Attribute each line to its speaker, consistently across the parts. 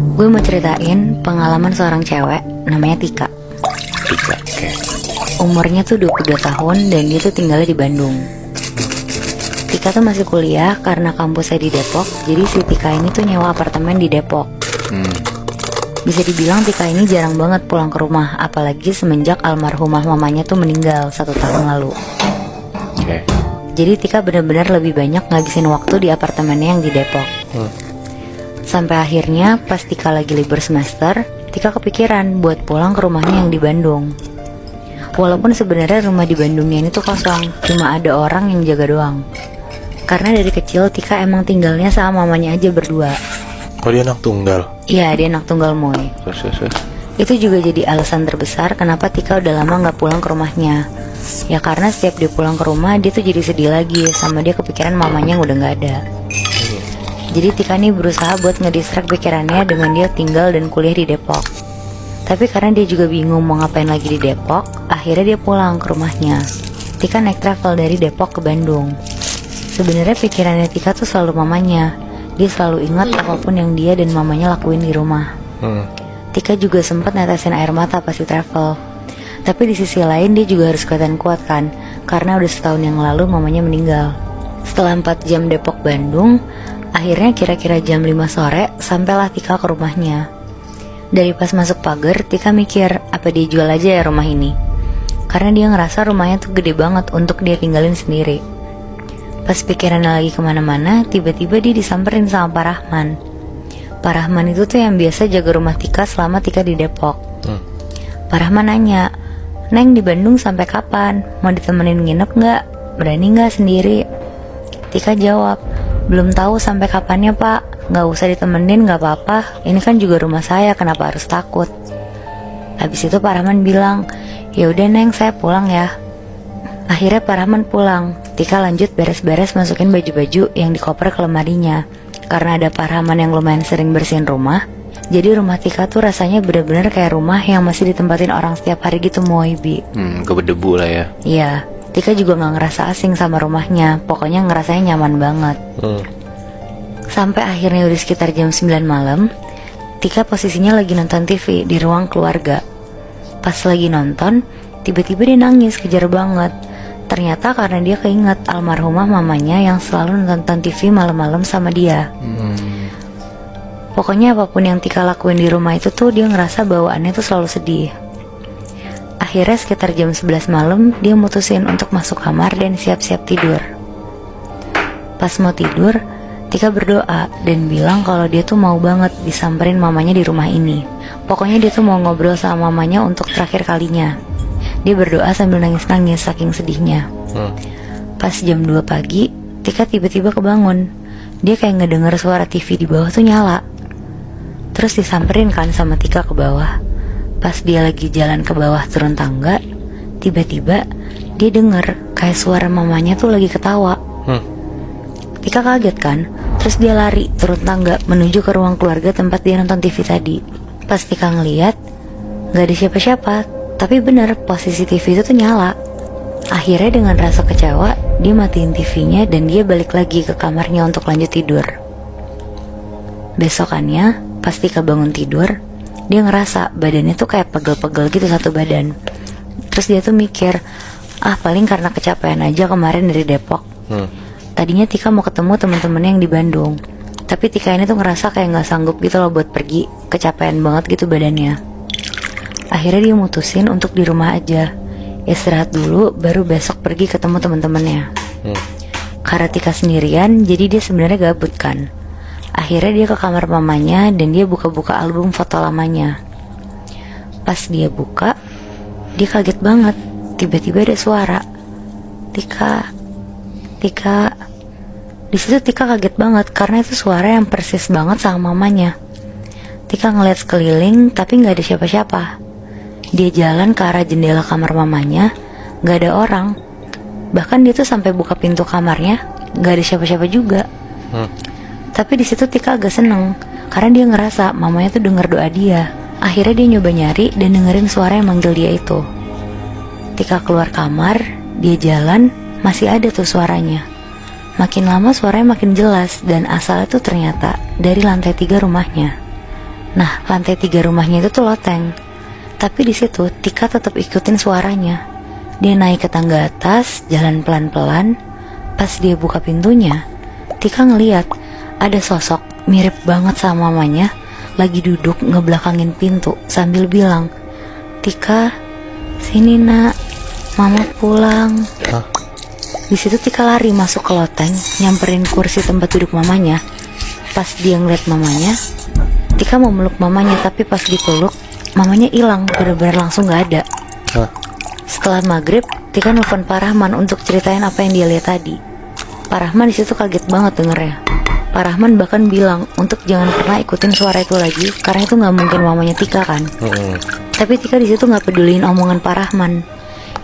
Speaker 1: Gue mau ceritain pengalaman seorang cewek namanya Tika.
Speaker 2: Tika, oke.
Speaker 1: Umurnya tuh 22 tahun dan dia tuh tinggalnya di Bandung. Tika tuh masih kuliah karena kampusnya di Depok. Jadi si Tika ini tuh nyewa apartemen di Depok. Bisa dibilang Tika ini jarang banget pulang ke rumah, apalagi semenjak almarhumah mamanya tuh meninggal 1 tahun lalu.
Speaker 2: Oke.
Speaker 1: Jadi Tika benar-benar lebih banyak ngabisin waktu di apartemennya yang di Depok. Sampai akhirnya pas Tika lagi libur semester, Tika kepikiran buat pulang ke rumahnya yang di Bandung. Walaupun sebenarnya rumah di Bandungnya ini tuh kosong, cuma ada orang yang jaga doang. Karena dari kecil Tika emang tinggalnya sama mamanya aja berdua.
Speaker 2: Oh, dia anak tunggal.
Speaker 1: Iya, dia anak tunggal Moy.
Speaker 2: Terus.
Speaker 1: Itu juga jadi alasan terbesar kenapa Tika udah lama gak pulang ke rumahnya. Ya karena setiap dia pulang ke rumah, dia tuh jadi sedih lagi, sama dia kepikiran mamanya yang udah gak ada. Jadi Tika nih berusaha buat ngedistract pikirannya dengan dia tinggal dan kuliah di Depok. Tapi karena dia juga bingung mau ngapain lagi di Depok, akhirnya dia pulang ke rumahnya. Tika naik travel dari Depok ke Bandung. Sebenarnya pikirannya Tika tuh selalu mamanya. Dia selalu ingat apapun yang dia dan mamanya lakuin di rumah. Tika juga sempat netesin air mata pas di travel. Tapi di sisi lain dia juga harus kelihatan kuat kan, karena udah setahun yang lalu mamanya meninggal. Setelah 4 jam Depok Bandung, akhirnya kira-kira jam 5 sore sampailah Tika ke rumahnya. Dari pas masuk pagar, Tika mikir apa dia jual aja ya rumah ini. Karena dia ngerasa rumahnya tuh gede banget untuk dia tinggalin sendiri. Pas pikirannya lagi kemana-mana, tiba-tiba dia disamperin sama Pak Rahman. Pak Rahman itu tuh yang biasa jaga rumah Tika selama Tika di Depok. Pak Rahman nanya, "Neng di Bandung sampai kapan? Mau ditemenin nginep nggak? Berani nggak sendiri?" Tika jawab, "Belum tahu sampai kapannya Pak. Nggak usah ditemenin nggak apa-apa. Ini kan juga rumah saya, kenapa harus takut?" Habis itu Pak Rahman bilang, "Ya udah Neng, saya pulang ya." Akhirnya Pak Rahman pulang. Tika lanjut beres-beres masukin baju-baju yang di koper ke lemarinya. Karena ada Pak Rahman yang lumayan sering bersihin rumah, jadi rumah Tika tuh rasanya bener-bener kayak rumah yang masih ditempatin orang setiap hari gitu Moy, Bi.
Speaker 2: Keberdebu lah ya.
Speaker 1: Iya, Tika juga gak ngerasa asing sama rumahnya. Pokoknya ngerasanya nyaman banget. Sampai akhirnya udah sekitar jam 9 malam, Tika posisinya lagi nonton TV di ruang keluarga. Pas lagi nonton, tiba-tiba dia nangis kejar banget. Ternyata karena dia keinget almarhumah mamanya yang selalu nonton TV malam-malam sama dia. Pokoknya apapun yang Tika lakuin di rumah itu tuh dia ngerasa bawaannya tuh selalu sedih. Akhirnya sekitar jam 11 malam dia mutusin untuk masuk kamar dan siap-siap tidur. Pas mau tidur, Tika berdoa dan bilang kalau dia tuh mau banget disamperin mamanya di rumah ini. Pokoknya dia tuh mau ngobrol sama mamanya untuk terakhir kalinya. Dia berdoa sambil nangis-nangis saking sedihnya. Pas jam 2 pagi, Tika tiba-tiba kebangun. Dia kayak ngedenger suara TV di bawah tuh nyala. Terus disamperin kan sama Tika ke bawah. Pas dia lagi jalan ke bawah turun tangga, tiba-tiba dia denger kayak suara mamanya tuh lagi ketawa. Tika kaget kan. Terus dia lari turun tangga menuju ke ruang keluarga tempat dia nonton TV tadi. Pas Tika ngeliat, gak ada siapa-siapa. Tapi bener, posisi TV itu tuh nyala. Akhirnya dengan rasa kecewa, dia matiin TV-nya dan dia balik lagi ke kamarnya untuk lanjut tidur. Besokannya, pas Tika bangun tidur, dia ngerasa badannya tuh kayak pegel-pegel gitu satu badan. Terus dia tuh mikir, paling karena kecapean aja kemarin dari Depok. Tadinya Tika mau ketemu teman-temannya yang di Bandung. Tapi Tika ini tuh ngerasa kayak gak sanggup gitu loh buat pergi, kecapean banget gitu badannya. Akhirnya dia mutusin untuk di rumah aja, istirahat dulu baru besok pergi ketemu teman-temannya. Karena Tika sendirian, jadi dia sebenarnya gabut kan. Akhirnya dia ke kamar mamanya dan dia buka-buka album foto lamanya. Pas dia buka, dia kaget banget. Tiba-tiba ada suara, "Tika, Tika." Di situ Tika kaget banget karena itu suara yang persis banget sama mamanya. Tika ngeliat sekeliling tapi nggak ada siapa-siapa. Dia jalan ke arah jendela kamar mamanya, gak ada orang. Bahkan dia tuh sampai buka pintu kamarnya, gak ada siapa-siapa juga. Tapi di situ Tika agak seneng, karena dia ngerasa mamanya tuh denger doa dia. Akhirnya dia nyoba nyari dan dengerin suara yang manggil dia itu. Tika keluar kamar, dia jalan, masih ada tuh suaranya. Makin lama suaranya makin jelas dan asalnya tuh ternyata dari lantai 3 rumahnya. Nah, lantai 3 rumahnya itu tuh loteng. Tapi di situ Tika tetap ikutin suaranya. Dia naik ke tangga atas, jalan pelan-pelan. Pas dia buka pintunya, Tika ngeliat ada sosok mirip banget sama mamanya lagi duduk ngebelakangin pintu sambil bilang, "Tika, sini nak, mama pulang."
Speaker 2: Hah?
Speaker 1: Di situ Tika lari masuk ke loteng, nyamperin kursi tempat duduk mamanya. Pas dia ngeliat mamanya, Tika mau meluk mamanya, tapi pas dipeluk, mamanya hilang, bener-bener langsung gak ada.
Speaker 2: Hah?
Speaker 1: Setelah maghrib, Tika nelfon Pak Rahman untuk ceritain apa yang dia lihat tadi. Pak Rahman di situ kaget banget dengernya. Pak Rahman bahkan bilang untuk jangan pernah ikutin suara itu lagi, karena itu nggak mungkin mamanya Tika kan. Tapi Tika di situ nggak peduliin omongan Pak Rahman.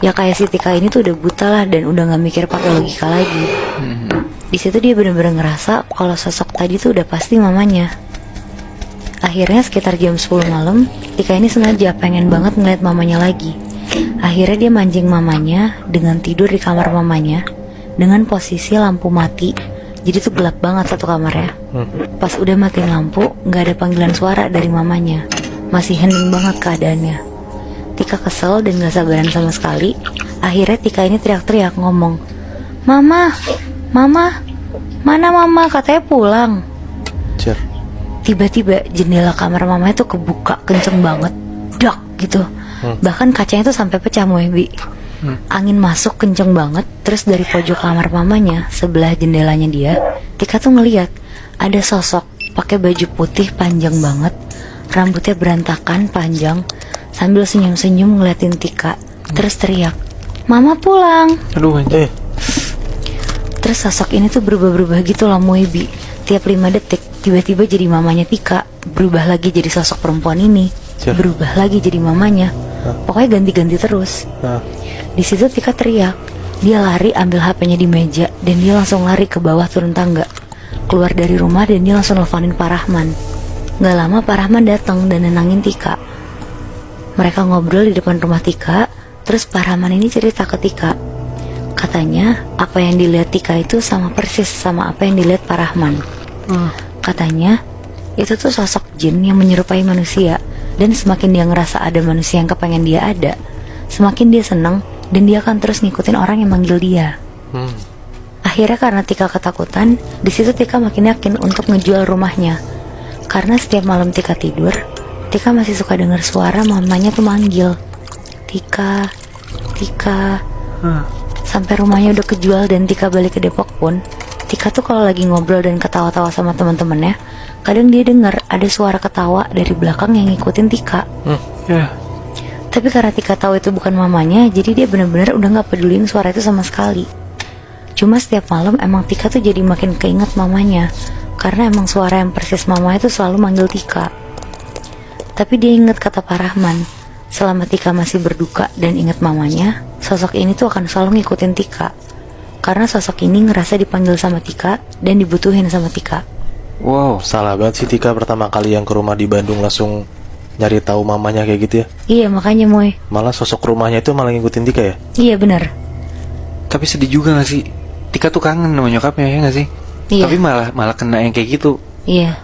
Speaker 1: Ya kayak si Tika ini tuh udah buta lah dan udah nggak mikir pakai logika lagi. Di situ dia bener-bener ngerasa kalau sosok tadi tuh udah pasti mamanya. Akhirnya sekitar jam 10 malam, Tika ini sengaja pengen banget ngeliat mamanya lagi. Akhirnya dia mancing mamanya dengan tidur di kamar mamanya dengan posisi lampu mati. Jadi tuh gelap banget satu kamarnya. Pas udah matiin lampu, gak ada panggilan suara dari mamanya. Masih hening banget keadaannya. Tika kesel dan gak sabaran sama sekali. Akhirnya Tika ini teriak-teriak ngomong, "Mama, mama, mana mama? Katanya pulang."
Speaker 2: Cer.
Speaker 1: Tiba-tiba jendela kamar mamanya tuh kebuka kenceng banget, dak gitu. Bahkan kacanya tuh sampai pecah Moebi. Angin masuk kenceng banget. Terus dari pojok kamar mamanya, sebelah jendelanya dia, Tika tuh ngeliat ada sosok pakai baju putih panjang banget, rambutnya berantakan panjang, sambil senyum-senyum ngeliatin Tika. Terus teriak, "Mama pulang."
Speaker 2: Aduh anjay.
Speaker 1: Terus sosok ini tuh berubah-berubah gitu lah Moebi. Tiap 5 detik tiba-tiba jadi mamanya Tika, berubah lagi jadi sosok perempuan ini, berubah lagi jadi mamanya. Pokoknya ganti-ganti terus. Di situ Tika teriak. Dia lari ambil HP-nya di meja dan dia langsung lari ke bawah turun tangga, keluar dari rumah dan dia langsung nelfonin Pak Rahman. Gak lama Pak Rahman datang dan nenangin Tika. Mereka ngobrol di depan rumah Tika. Terus Pak Rahman ini cerita ke Tika. Katanya apa yang dilihat Tika itu sama persis sama apa yang dilihat Pak Rahman. Katanya itu tuh sosok jin yang menyerupai manusia. Dan semakin dia ngerasa ada manusia yang kepengen dia ada, semakin dia seneng dan dia akan terus ngikutin orang yang manggil dia. Akhirnya karena Tika ketakutan, di situ Tika makin yakin untuk ngejual rumahnya. Karena setiap malam Tika tidur, Tika masih suka dengar suara mamanya tuh manggil, "Tika, Tika." Sampai rumahnya udah kejual dan Tika balik ke Depok pun, Tika tuh kalau lagi ngobrol dan ketawa-tawa sama teman-temannya, kadang dia dengar ada suara ketawa dari belakang yang ngikutin Tika. Tapi karena Tika tahu itu bukan mamanya, jadi dia benar-benar udah nggak peduliin suara itu sama sekali. Cuma setiap malam emang Tika tuh jadi makin keinget mamanya, karena emang suara yang persis mamanya itu selalu manggil Tika. Tapi dia inget kata Pak Rahman, selama Tika masih berduka dan inget mamanya, sosok ini tuh akan selalu ngikutin Tika. Karena sosok ini ngerasa dipanggil sama Tika dan dibutuhin sama Tika.
Speaker 2: Wow, salah banget sih Tika pertama kali yang ke rumah di Bandung langsung nyari tahu mamanya kayak gitu ya.
Speaker 1: Iya makanya Moy.
Speaker 2: Malah sosok rumahnya itu malah ngikutin Tika ya.
Speaker 1: Iya benar.
Speaker 3: Tapi sedih juga gak sih? Tika tuh kangen sama nyokapnya ya gak sih?
Speaker 1: Iya.
Speaker 3: Tapi malah kena yang kayak gitu.
Speaker 1: Iya.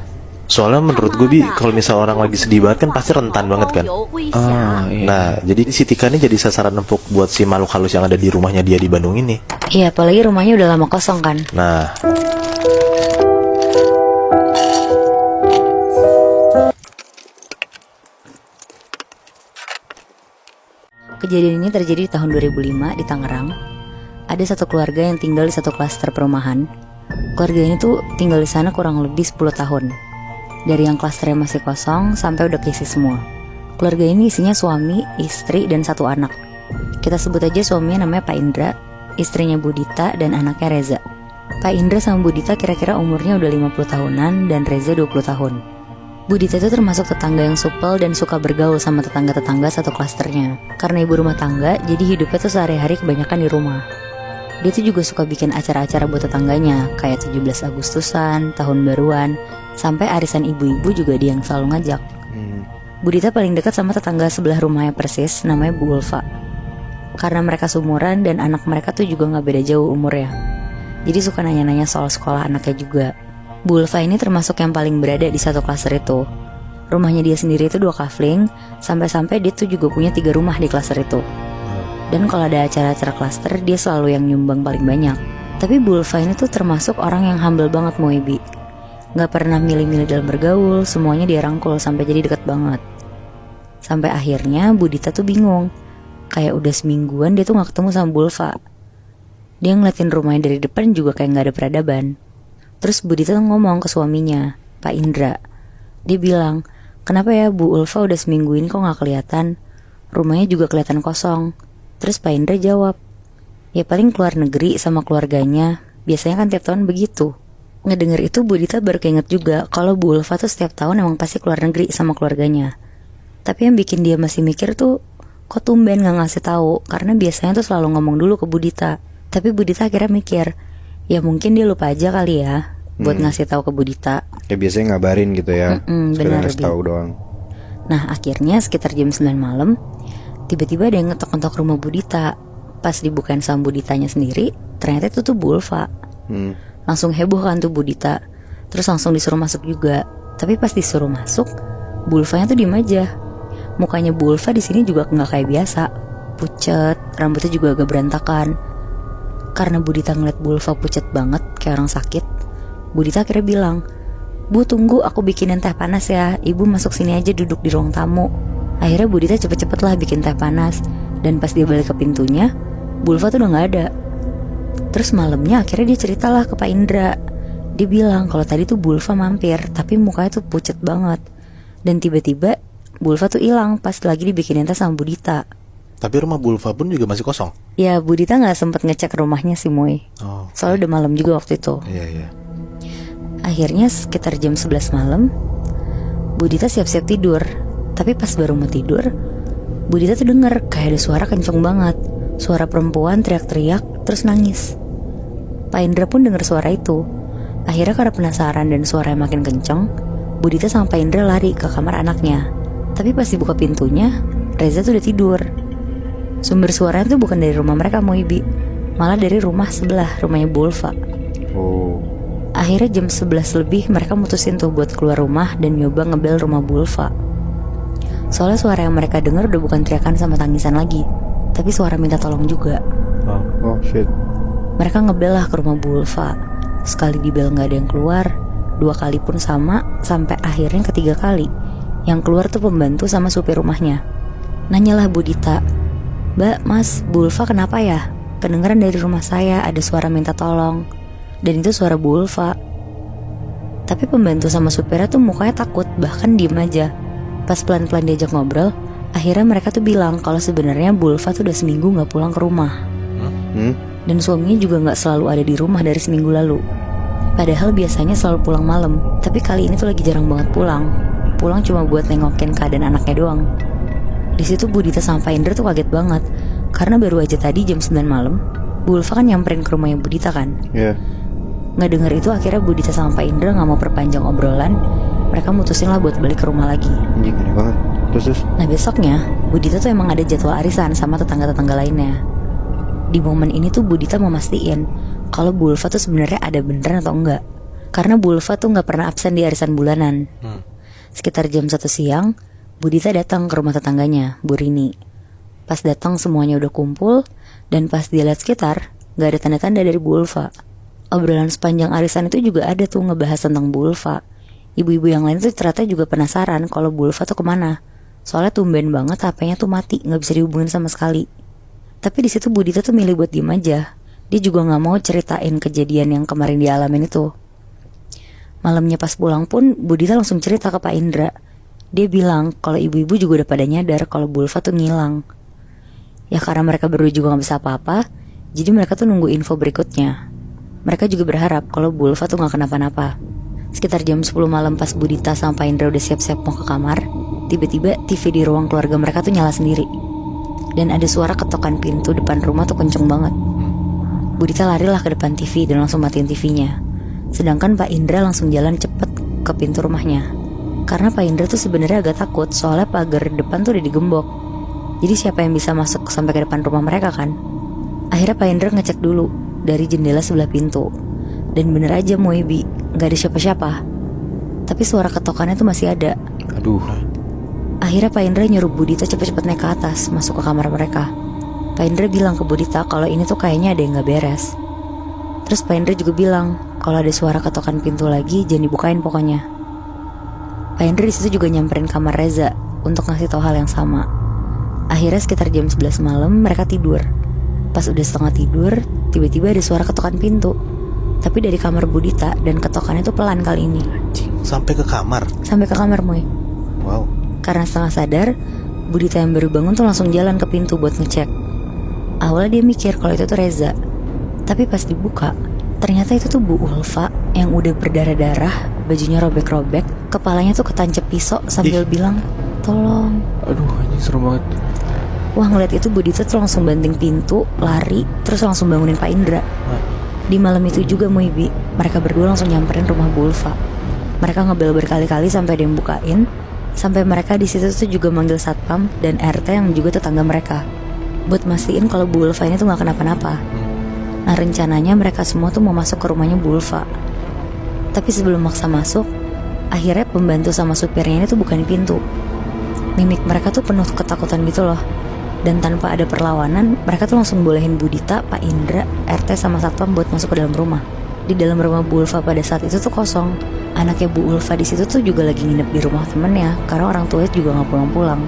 Speaker 2: Soalnya menurut gue kalau misal orang lagi sedih banget kan pasti rentan banget kan.
Speaker 3: Iya.
Speaker 2: Nah jadi si Tika ini jadi sasaran empuk buat si makhluk halus yang ada di rumahnya dia di Bandung ini.
Speaker 1: Iya apalagi rumahnya udah lama kosong kan.
Speaker 2: Nah
Speaker 1: Kejadian ini terjadi di tahun 2005 di Tangerang. Ada satu keluarga yang tinggal di satu klaster perumahan. Keluarga ini tuh tinggal di sana kurang lebih 10 tahun. Dari yang klasternya masih kosong sampai udah keisi semua. Keluarga ini isinya suami, istri, dan satu anak. Kita sebut aja suaminya namanya Pak Indra, istrinya Budita, dan anaknya Reza. Pak Indra sama Budita kira-kira umurnya udah 50 tahunan dan Reza 20 tahun. Budita itu termasuk tetangga yang supel dan suka bergaul sama tetangga-tetangga satu klasternya. Karena ibu rumah tangga, jadi hidupnya tuh sehari-hari kebanyakan di rumah. Dia tuh juga suka bikin acara-acara buat tetangganya, kayak 17 Agustusan, tahun baruan, sampai arisan ibu-ibu juga dia yang selalu ngajak. Budita paling dekat sama tetangga sebelah rumahnya persis, namanya Bu Ulfa. Karena mereka seumuran dan anak mereka tuh juga gak beda jauh umurnya. Jadi suka nanya-nanya soal sekolah anaknya juga. Bu Ulfa ini termasuk yang paling berada di satu klaster itu. Rumahnya dia sendiri itu 2 kafling, sampai-sampai dia tuh juga punya 3 rumah di klaster itu. Dan kalau ada acara-acara klaster, dia selalu yang nyumbang paling banyak. Tapi Bulfa ini tuh termasuk orang yang humble banget Moebi. Gak pernah milih-milih dalam bergaul, semuanya dia rangkul sampai jadi deket banget. Sampai akhirnya Budita tuh bingung. Kayak udah semingguan dia tuh gak ketemu sama Bulfa. Dia ngeliatin rumahnya dari depan juga kayak gak ada peradaban. Terus Budita tuh ngomong ke suaminya, Pak Indra. Dia bilang, kenapa ya Bu Ulfa udah seminggu ini kok gak kelihatan? Rumahnya juga kelihatan kosong. Terus Pak Indra jawab, ya paling keluar negeri sama keluarganya. Biasanya kan tiap tahun begitu. Ngedenger itu Budita baru keinget juga kalau Bu Ulfa tuh setiap tahun emang pasti keluar negeri sama keluarganya. Tapi yang bikin dia masih mikir tuh, kok tumben gak ngasih tahu? Karena biasanya tuh selalu ngomong dulu ke Budita. Tapi Budita akhirnya mikir, ya mungkin dia lupa aja kali ya buat ngasih tahu ke Budita.
Speaker 4: Ya biasanya ngabarin gitu ya. Sekedar
Speaker 1: Benar,
Speaker 4: ngasih tahu doang.
Speaker 1: Nah akhirnya sekitar jam 9 malam, tiba-tiba ada yang ngetok-ngetok rumah Budita. Pas dibukain sama Buditanya sendiri, ternyata itu tuh Bulfa. Langsung heboh kan tuh Budita. Terus langsung disuruh masuk juga. Tapi pas disuruh masuk, Bulfanya tuh diem aja. Mukanya Bulfa di sini juga nggak kayak biasa, pucet, rambutnya juga agak berantakan. Karena Budita ngeliat Bulfa pucet banget kayak orang sakit, Budita akhirnya bilang, Bu tunggu aku bikinin teh panas ya, ibu masuk sini aja duduk di ruang tamu. Akhirnya Budita cepet-cepet lah bikin teh panas. Dan pas dia balik ke pintunya, Bulfa tuh udah gak ada. Terus malamnya akhirnya dia ceritalah ke Pak Indra. Dia bilang kalau tadi tuh Bulfa mampir, tapi mukanya tuh pucet banget. Dan tiba-tiba Bulfa tuh hilang pas lagi dibikinin teh sama Budita.
Speaker 2: Tapi rumah Bulfa pun juga masih kosong.
Speaker 1: Ya Budita gak sempet ngecek rumahnya sih Moy. Soalnya udah malam juga waktu itu.
Speaker 2: Iya.
Speaker 1: Akhirnya sekitar jam 11 malam, Budita siap-siap tidur. Tapi pas baru mau tidur, Budita tuh denger kayak ada suara kenceng banget. Suara perempuan teriak-teriak terus nangis. Pak Indra pun denger suara itu. Akhirnya karena penasaran dan suaranya makin kenceng, Budita sama Pak Indra lari ke kamar anaknya. Tapi pas dibuka pintunya, Reza tuh udah tidur. Sumber suaranya tuh bukan dari rumah mereka Moibi, malah dari rumah sebelah, rumahnya Bulfa. Akhirnya jam 11 lebih mereka mutusin tuh buat keluar rumah dan nyoba ngebel rumah Bulfa. Soalnya suara yang mereka denger udah bukan teriakan sama tangisan lagi, tapi suara minta tolong juga.
Speaker 4: Oh shit.
Speaker 1: Mereka ngebel lah ke rumah Bulfa. Sekali dibel gak ada yang keluar, 2 kali pun sama, sampai akhirnya ketiga kali. Yang keluar tuh pembantu sama supir rumahnya. Nanyalah Budita, Mbak, Mas, Bulfa kenapa ya? Kedengeran dari rumah saya ada suara minta tolong. Dan itu suara Bulfa. Tapi pembantu sama supirnya tuh mukanya takut, bahkan diem aja. Pas pelan-pelan diajak ngobrol, akhirnya mereka tuh bilang kalau sebenarnya Bulfa tuh udah seminggu gak pulang ke rumah. Dan suaminya juga gak selalu ada di rumah dari seminggu lalu. Padahal biasanya selalu pulang malam, tapi kali ini tuh lagi jarang banget pulang. Pulang cuma buat nengokin keadaan anaknya doang. Di situ Budita sama Pak Indra tuh kaget banget, karena baru aja tadi jam 9 malam Bulfa kan nyamperin ke rumahnya Budita kan. Nggak denger itu akhirnya Budita sama Pak Indra gak mau perpanjang obrolan. Mereka mutusin lah buat balik ke rumah lagi.
Speaker 4: Anjing gede banget. Terus
Speaker 1: Nah besoknya Budita tuh emang ada jadwal arisan sama tetangga-tetangga lainnya. Di momen ini tuh Budita memastikan kalau Bulfa tuh sebenarnya ada beneran atau enggak. Karena Bulfa tuh gak pernah absen di arisan bulanan. Sekitar jam 1 siang Budita datang ke rumah tetangganya, Bu Rini. Pas datang semuanya udah kumpul, dan pas dia lihat sekitar gak ada tanda-tanda dari Bulfa. Obrolan sepanjang arisan itu juga ada tuh ngebahas tentang Bulfa. Ibu-ibu yang lain tuh ternyata juga penasaran kalau Bulfa tuh kemana. Soalnya tumben banget HP-nya tuh mati, gak bisa dihubungin sama sekali. Tapi di situ Budita tuh milih buat diem aja. Dia juga gak mau ceritain kejadian yang kemarin dialamin itu. Malamnya pas pulang pun Budita langsung cerita ke Pak Indra. Dia bilang kalau ibu-ibu juga udah pada nyadar kalau Bulfa tuh ngilang. Ya karena mereka berdua juga gak bisa apa-apa, jadi mereka tuh nunggu info berikutnya. Mereka juga berharap kalau Bulfa tuh gak kenapa-napa. Sekitar jam 10 malam pas Budita sama Pak Indra udah siap-siap mau ke kamar, tiba-tiba TV di ruang keluarga mereka tuh nyala sendiri. Dan ada suara ketokan pintu depan rumah tuh kenceng banget. Budita larilah ke depan TV dan langsung matiin TV-nya. Sedangkan Pak Indra langsung jalan cepet ke pintu rumahnya. Karena Pak Indra tuh sebenarnya agak takut, soalnya pagar depan tuh udah digembok. Jadi siapa yang bisa masuk sampai ke depan rumah mereka kan? Akhirnya Pak Indra ngecek dulu dari jendela sebelah pintu. Dan bener aja Moebi, gak ada siapa-siapa. tapi suara ketokannya tuh masih ada.
Speaker 3: Aduh.
Speaker 1: Akhirnya Pak Indra nyuruh Budita cepet-cepet naik ke atas, masuk ke kamar mereka. Pak Indra bilang ke Budita kalau ini tuh kayaknya ada yang gak beres. Terus Pak Indra juga bilang kalau ada suara ketokan pintu lagi jangan dibukain pokoknya. Pak Indra di situ juga nyamperin kamar Reza untuk ngasih tahu hal yang sama. Akhirnya sekitar jam 11 malam mereka tidur. Pas udah setengah tidur, tiba-tiba ada suara ketokan pintu. Tapi dari kamar Budita, dan ketokannya tuh pelan kali ini.
Speaker 2: Sampai ke kamar.
Speaker 1: Sampai ke kamar Moy.
Speaker 2: Wow.
Speaker 1: Karena setengah sadar, Budita yang baru bangun tuh langsung jalan ke pintu buat ngecek. Awalnya dia mikir kalau itu tuh Reza. Tapi pas dibuka, ternyata itu tuh Bu Ulfa yang udah berdarah-darah, bajunya robek-robek, kepalanya tuh ketancep pisau sambil bilang, "Tolong."
Speaker 3: Aduh, anjing serem banget.
Speaker 1: Wah, ngeliat itu Budita tuh langsung banting pintu, lari, terus langsung bangunin Pak Indra. Di malam itu juga Moibi, mereka berdua langsung nyamperin rumah Bu Ulfa. Mereka ngebel berkali-kali sampai ada yang bukain. Sampai mereka di situ tuh juga manggil satpam dan RT yang juga tetangga mereka, buat mastiin kalau Bu Ulfa ini tuh nggak kenapa-napa. Nah, rencananya mereka semua tuh mau masuk ke rumahnya Bu Ulfa. Tapi sebelum maksa masuk, akhirnya pembantu sama supirnya ini tuh bukain pintu. Mimik mereka tuh penuh ketakutan gitu loh. Dan tanpa ada perlawanan, mereka tuh langsung bolehin Budita, Pak Indra, RT sama satpam buat masuk ke dalam rumah. Di dalam rumah Bu Ulfa pada saat itu tuh kosong. Anaknya Bu Ulfa di situ tuh juga lagi nginep di rumah temennya, karena orang tuanya juga nggak pulang-pulang.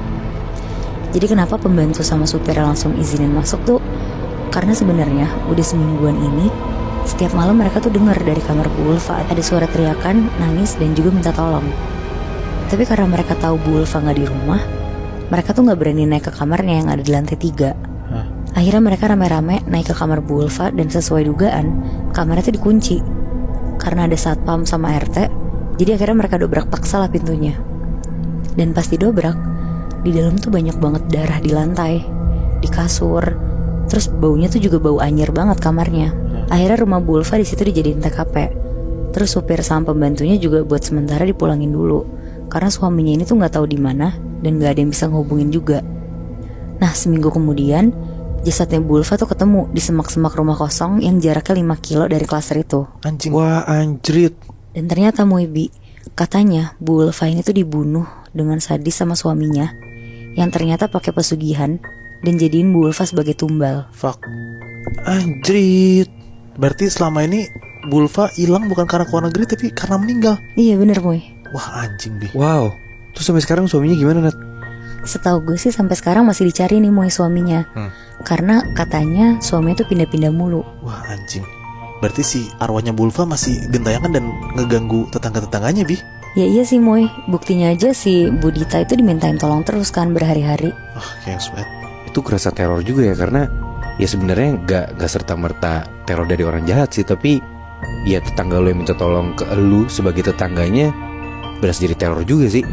Speaker 1: Jadi kenapa pembantu sama supirnya langsung izinin masuk tuh? Karena sebenarnya udah semingguan ini, setiap malam mereka tuh dengar dari kamar Bu Ulfa ada suara teriakan, nangis, dan juga minta tolong. Tapi karena mereka tahu Bu Ulfa nggak di rumah, mereka tuh nggak berani naik ke kamarnya yang ada di lantai 3. Akhirnya mereka rame-rame naik ke kamar Bu Ulfa dan sesuai dugaan, kamarnya tuh dikunci. Karena ada satpam sama RT, jadi akhirnya mereka dobrak paksa lah pintunya. Dan pas didobrak, di dalam tuh banyak banget darah di lantai, di kasur. Terus baunya tuh juga bau anyir banget kamarnya. Akhirnya rumah Bu Ulfa di situ dijadiin TKP. Terus supir sama pembantunya juga buat sementara dipulangin dulu, karena suaminya ini tuh nggak tahu di mana dan nggak ada yang bisa ngehubungin juga. Nah, seminggu kemudian jasadnya Bu Ulfa tuh ketemu di semak-semak rumah kosong yang jaraknya 5 kilo dari klaster itu.
Speaker 2: Anjing.
Speaker 3: Wah, anjrit.
Speaker 1: Dan ternyata Moibi, katanya Bu Ulfa ini tuh dibunuh dengan sadis sama suaminya, yang ternyata pakai pesugihan dan jadiin Bu Ulfa sebagai tumbal.
Speaker 2: Fuck. Anjrit. Berarti selama ini Bu Ulfa hilang bukan karena keluar negeri tapi karena meninggal.
Speaker 1: Iya bener Moy.
Speaker 2: Wah, anjing Bi.
Speaker 3: Wow. Terus sampai sekarang suaminya gimana, Nat?
Speaker 1: Setahu gue sih sampai sekarang masih dicari nih Moy suaminya. Karena katanya suaminya tuh pindah-pindah mulu.
Speaker 2: Wah, anjing. Berarti si arwahnya Bu Ulfa masih gentayangan dan ngeganggu tetangga-tetangganya, Bi.
Speaker 1: Ya iya sih Moy, buktinya aja si Budita itu dimintain tolong terus kan berhari-hari.
Speaker 2: Wah, kayak sweat.
Speaker 3: Itu kerasa teror juga ya, karena ya sebenarnya nggak serta merta teror dari orang jahat sih, tapi ya tetangga lo yang minta tolong ke lu sebagai tetangganya berasa jadi teror juga sih.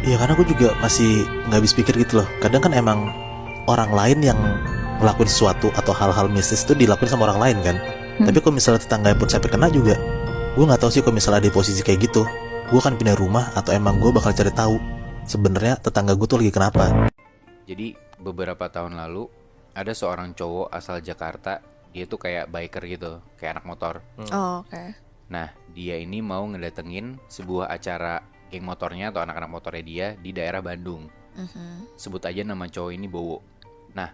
Speaker 2: Iya, karena aku juga masih nggak habis pikir gitu loh. Kadang kan emang orang lain yang ngelakuin sesuatu atau hal-hal mistis itu dilakuin sama orang lain kan. Tapi kalau misalnya tetangga pun sampai kena juga, gue nggak tahu sih kalau misalnya ada di posisi kayak gitu, gue akan pindah rumah atau emang gue bakal cari tahu sebenarnya tetangga gue tuh lagi kenapa.
Speaker 5: Jadi beberapa tahun lalu ada seorang cowok asal Jakarta, dia tuh kayak biker gitu, kayak anak motor.
Speaker 6: Oh, oke.
Speaker 5: Nah, dia ini mau ngedatengin sebuah acara geng motornya atau anak-anak motornya dia di daerah Bandung. Sebut aja nama cowok ini Bowo. Nah,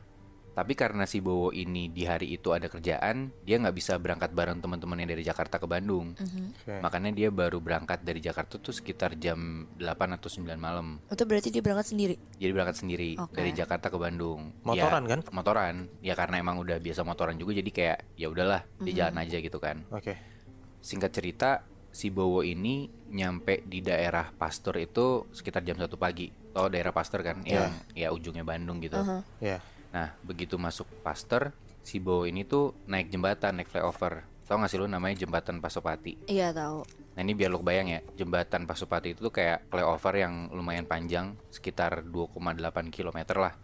Speaker 5: tapi karena si Bowo ini di hari itu ada kerjaan, dia nggak bisa berangkat bareng teman-temannya dari Jakarta ke Bandung. Makanya dia baru berangkat dari Jakarta tuh sekitar jam 8 atau 9 malam.
Speaker 6: Itu berarti dia berangkat sendiri?
Speaker 5: Jadi berangkat sendiri
Speaker 6: Oke.
Speaker 5: dari Jakarta ke Bandung.
Speaker 2: Motoran
Speaker 5: Ya,
Speaker 2: kan?
Speaker 5: Motoran. Ya karena emang udah biasa motoran juga, jadi kayak ya udahlah, dia jalan aja gitu kan.
Speaker 2: Oke.
Speaker 5: Singkat cerita, si Bowo ini nyampe di daerah Pasteur itu sekitar jam 1 pagi. Tahu daerah Pasteur kan, yang ya ujungnya Bandung gitu.
Speaker 2: Iya.
Speaker 5: Nah, begitu masuk Pasteur, si Bowo ini tuh naik jembatan, naik flyover. Tahu gak sih lu namanya jembatan Pasopati?
Speaker 6: Iya, tahu.
Speaker 5: Nah, ini biar lu bayang ya, jembatan Pasopati itu tuh kayak flyover yang lumayan panjang, sekitar 2,8 km lah.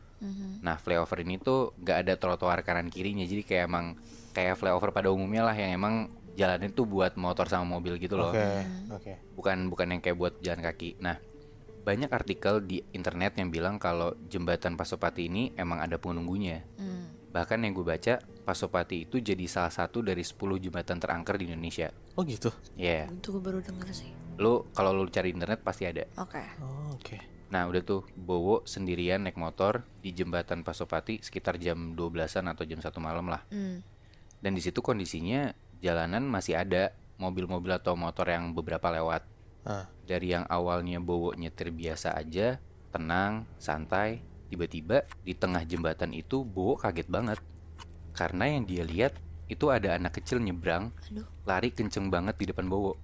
Speaker 5: Nah, flyover ini tuh gak ada trotoar kanan kirinya, jadi kayak emang kayak flyover pada umumnya lah, yang emang jalannya tuh buat motor sama mobil gitu loh.
Speaker 2: Oke.
Speaker 5: Bukan yang kayak buat jalan kaki. Nah, banyak artikel di internet yang bilang kalau jembatan Pasopati ini emang ada penunggunya. Bahkan yang gue baca, Pasopati itu jadi salah satu dari 10 jembatan terangker di Indonesia.
Speaker 2: Oh gitu.
Speaker 5: Ya,
Speaker 6: Itu gue baru denger sih.
Speaker 5: Lu kalau lu cari internet pasti ada.
Speaker 6: Oke.
Speaker 2: Oh, oke.
Speaker 5: Nah udah tuh Bowo sendirian naik motor di jembatan Pasopati sekitar jam 12-an atau jam 1 malam lah. Dan di situ kondisinya jalanan masih ada mobil-mobil atau motor yang beberapa lewat. Dari yang awalnya Bowo nyetir biasa aja, tenang, santai, tiba-tiba di tengah jembatan itu Bowo kaget banget. Karena yang dia lihat itu ada anak kecil nyebrang, lari kenceng banget di depan Bowo.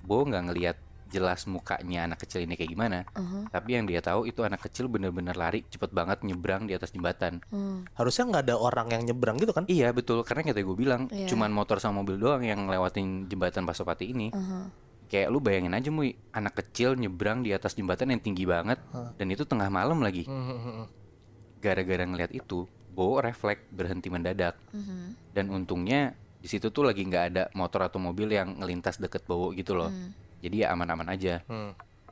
Speaker 5: Bowo nggak ngelihat jelas mukanya anak kecil ini kayak gimana, tapi yang dia tahu itu anak kecil bener-bener lari cepet banget nyebrang di atas jembatan.
Speaker 2: Harusnya nggak ada orang yang nyebrang gitu kan?
Speaker 5: Iya betul, karena kayak gue bilang cuman motor sama mobil doang yang lewatin jembatan Pasopati ini. Kayak lu bayangin aja Mui, anak kecil nyebrang di atas jembatan yang tinggi banget, dan itu tengah malam lagi. Gara-gara ngeliat itu, Bowo refleks berhenti mendadak. Dan untungnya di situ tuh lagi nggak ada motor atau mobil yang ngelintas deket Bowo gitu loh. Jadi ya aman-aman aja.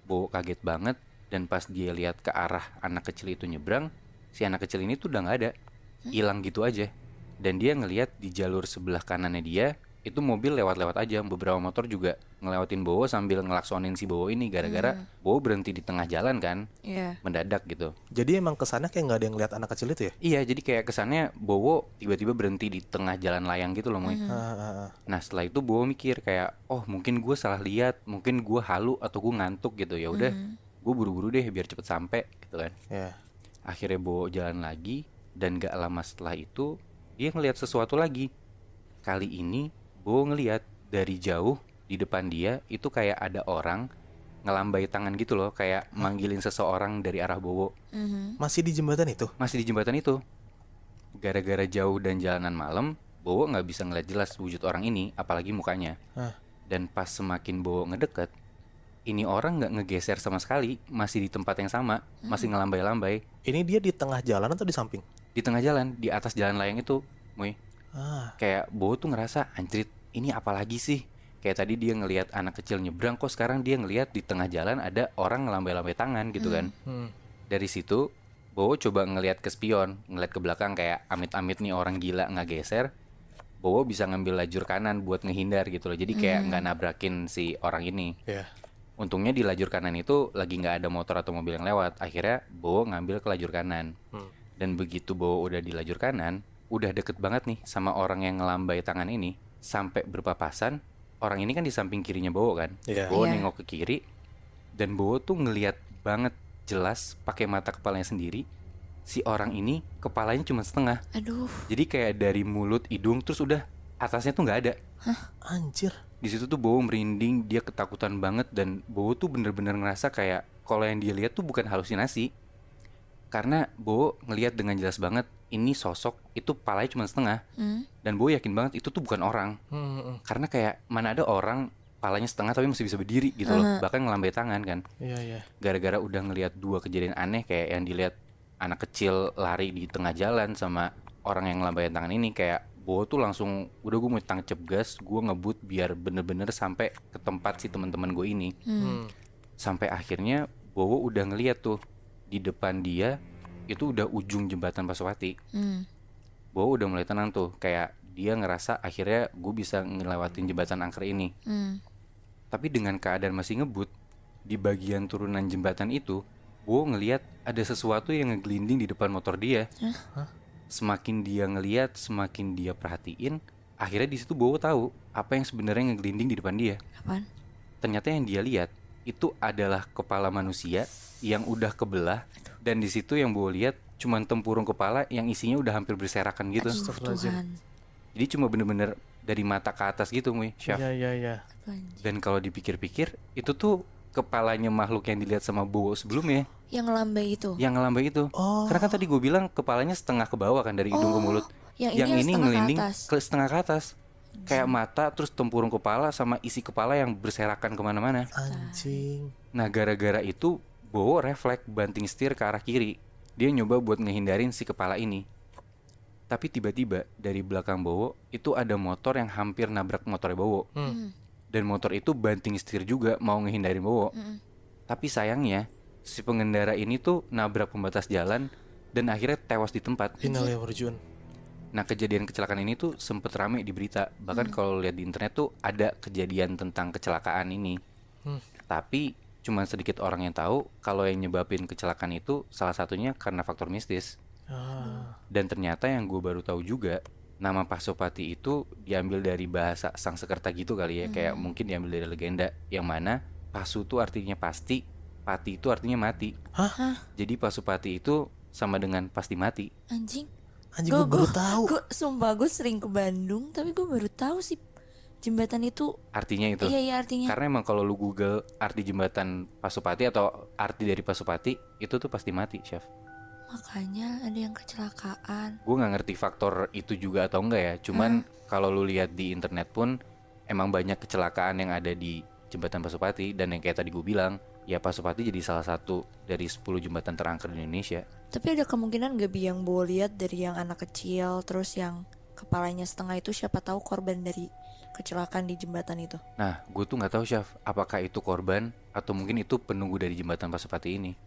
Speaker 5: Bowo kaget banget, dan pas dia lihat ke arah anak kecil itu nyebrang, si anak kecil ini tuh udah nggak ada, hilang gitu aja. Dan dia ngelihat di jalur sebelah kanannya dia itu mobil lewat-lewat aja, beberapa motor juga ngelewatin Bowo sambil ngelaksonin si Bowo ini gara-gara Bowo berhenti di tengah jalan kan, mendadak gitu.
Speaker 2: Jadi emang kesannya kayak nggak ada yang lihat anak kecil itu ya?
Speaker 5: Iya, jadi kayak kesannya Bowo tiba-tiba berhenti di tengah jalan layang gitu loh, Moy. Nah setelah itu Bowo mikir kayak, oh mungkin gue salah lihat, mungkin gue halu atau gue ngantuk gitu. Ya udah, gue buru-buru deh biar cepet sampai gitu kan. Akhirnya Bowo jalan lagi, dan gak lama setelah itu dia ngelihat sesuatu lagi. Kali ini Bowo ngelihat dari jauh di depan dia itu kayak ada orang ngelambai tangan gitu loh, kayak manggilin seseorang dari arah Bowo.
Speaker 2: Masih di jembatan itu?
Speaker 5: Masih di jembatan itu. Gara-gara jauh dan jalanan malam, Bowo nggak bisa ngeliat jelas wujud orang ini, apalagi mukanya. Dan pas semakin Bowo ngedeket, ini orang nggak ngegeser sama sekali, masih di tempat yang sama, masih ngelambai-lambai.
Speaker 2: Ini dia di tengah jalan atau di samping?
Speaker 5: Di tengah jalan, di atas jalan layang itu, Moy. Kayak Bowo tuh ngerasa, anjrit, ini apa lagi sih? Kayak tadi dia ngelihat anak kecil nyebrang, kok sekarang dia ngelihat di tengah jalan ada orang ngelambai-lambai tangan gitu kan. Dari situ Bowo coba ngelihat ke spion, ngelihat ke belakang kayak amit-amit nih orang gila nggak geser. Bowo bisa ngambil lajur kanan buat ngehindar gitu loh. Jadi kayak nggak nabrakin si orang ini. Untungnya di lajur kanan itu lagi nggak ada motor atau mobil yang lewat. Akhirnya Bowo ngambil ke lajur kanan. Dan begitu Bowo udah di lajur kanan, udah deket banget nih sama orang yang ngelambai tangan ini. Sampai berpapasan, orang ini kan di samping kirinya Bowo kan. Bowo nengok ke kiri, dan Bowo tuh ngelihat banget jelas pakai mata kepalanya sendiri. Si orang ini kepalanya cuma setengah. Jadi kayak dari mulut, hidung, terus udah atasnya tuh nggak ada.
Speaker 2: Anjir.
Speaker 5: Di situ tuh Bowo merinding, dia ketakutan banget, dan Bowo tuh bener-bener ngerasa kayak kalau yang dia lihat tuh bukan halusinasi. Karena Bowo ngelihat dengan jelas banget ini sosok itu palanya cuma setengah. Dan Bowo yakin banget itu tuh bukan orang. Karena kayak mana ada orang palanya setengah tapi masih bisa berdiri gitu loh. Bahkan ngelambai tangan kan. Gara-gara udah ngelihat dua kejadian aneh, kayak yang dilihat anak kecil lari di tengah jalan sama orang yang ngelambai tangan ini, kayak Bowo tuh langsung udah gue mau tancap gas, gue ngebut biar bener-bener sampai ke tempat si teman-teman gue ini. Sampai akhirnya Bowo udah ngelihat tuh di depan dia itu udah ujung jembatan Pasopati. Bowo udah mulai tenang tuh, kayak dia ngerasa akhirnya gue bisa ngelewatin jembatan angker ini. Tapi dengan keadaan masih ngebut, di bagian turunan jembatan itu Bowo ngelihat ada sesuatu yang ngeglinding di depan motor dia. Semakin dia ngelihat, semakin dia perhatiin, akhirnya di situ Bowo tahu apa yang sebenarnya ngeglinding di depan dia.
Speaker 6: Apaan?
Speaker 5: Ternyata yang dia lihat itu adalah kepala manusia yang udah kebelah, dan di situ yang Bowo lihat cuman tempurung kepala yang isinya udah hampir berserakan gitu. Jadi cuma bener-bener dari mata ke atas gitu, Mui, Syaf. Dan kalau dipikir-pikir, itu tuh kepalanya makhluk yang dilihat sama Bowo sebelumnya.
Speaker 6: Yang ngelambai itu.
Speaker 5: Yang ngelambai itu. Karena kan tadi gue bilang kepalanya setengah ke bawah kan, dari hidung ke mulut.
Speaker 6: Yang ini
Speaker 5: ngelinding
Speaker 6: ke
Speaker 5: setengah ke atas. Kayak mata, terus tempurung kepala sama isi kepala yang berserakan kemana-mana.
Speaker 2: Anjing.
Speaker 5: Nah gara-gara itu Bowo refleks banting setir ke arah kiri. Dia nyoba buat ngehindarin si kepala ini. Tapi tiba-tiba dari belakang Bowo itu ada motor yang hampir nabrak motornya Bowo. Dan motor itu banting setir juga mau ngehindarin Bowo. Tapi sayangnya si pengendara ini tuh nabrak pembatas jalan dan akhirnya tewas di tempat. Nah kejadian kecelakaan ini tuh sempet rame di berita. Bahkan kalau lihat di internet tuh ada kejadian tentang kecelakaan ini. Tapi cuman sedikit orang yang tahu kalau yang nyebabin kecelakaan itu salah satunya karena faktor mistis. Dan ternyata yang gue baru tahu juga, nama Pasopati itu diambil dari bahasa Sanskerta gitu kali ya. Kayak mungkin diambil dari legenda, yang mana Pasu itu artinya pasti, Pati itu artinya mati. Jadi Pasupati itu sama dengan pasti mati.
Speaker 6: Anjing.
Speaker 2: Anjing gue baru tahu.
Speaker 6: Sumpah gue sering ke Bandung, tapi gue baru tahu sih jembatan itu.
Speaker 5: Artinya itu.
Speaker 6: Iya artinya.
Speaker 5: Karena emang kalau lu Google arti jembatan Pasupati atau arti dari Pasupati, itu tuh pasti mati, Chef.
Speaker 6: Makanya ada yang kecelakaan.
Speaker 5: Gue nggak ngerti faktor itu juga atau enggak ya. Cuman kalau lu lihat di internet pun emang banyak kecelakaan yang ada di jembatan Pasupati. Dan yang kayak tadi gue bilang, ya Pasupati jadi salah satu dari 10 jembatan terangker di Indonesia.
Speaker 6: Tapi ada kemungkinan gak Bi yang Bowo lihat dari yang anak kecil, terus yang kepalanya setengah itu siapa tahu korban dari kecelakaan di jembatan itu.
Speaker 5: Nah, gue tuh nggak tahu, Chef, apakah itu korban atau mungkin itu penunggu dari jembatan Pasupati ini.